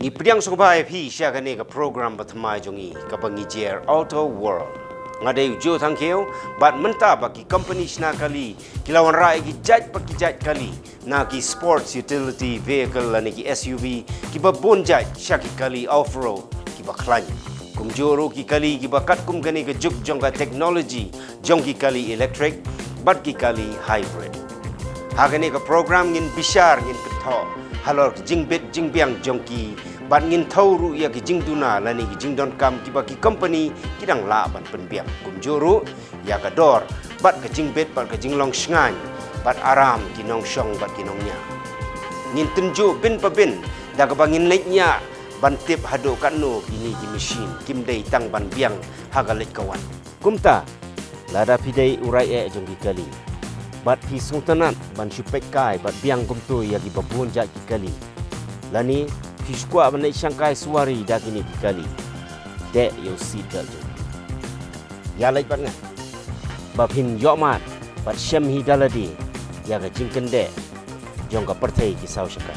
Ni priang sobai phi sya kane ka program bathmai jongi ka bangi jer auto world. Ngadai jo thangkeu bat menta baki company sna kali kilawan rai ki jaj paki jaj kali na ki sports utility vehicle lani ki SUV ki babon jaj syaki kali off road ki baklan. Kum joro ki kali ki bakat kum kane ka juk jong ka technology jong ki kali electric bat ki kali hybrid. Hagane ka program ngin bishar ngin ketho halor jingbet jingbiang jongki ban ngin thauru ya ki jingduna lani ki jingdon kam ki baki company kidang la ban penbiang kumjuru ya ka dor bat ka jingbet bat ka jinglong sngan bat aram ki nong shong bat ki nongnya ngin tenju bin pa bin da ka bangin leknya ban tip hado kanu kini ki machine kim dei tang ban biang haga lek kawan kumta lada pidai urai jongki kali bat hi sultanat ban supek kai bat biang kumtu ya ki babun ja ki kali lani hi skwa ban sangkai suari da kini ki kali de yo si dal ya lai bat nga ba phin yo mat bat shem hi daladi ya ga jingken de jong ka perthai ki sau shaka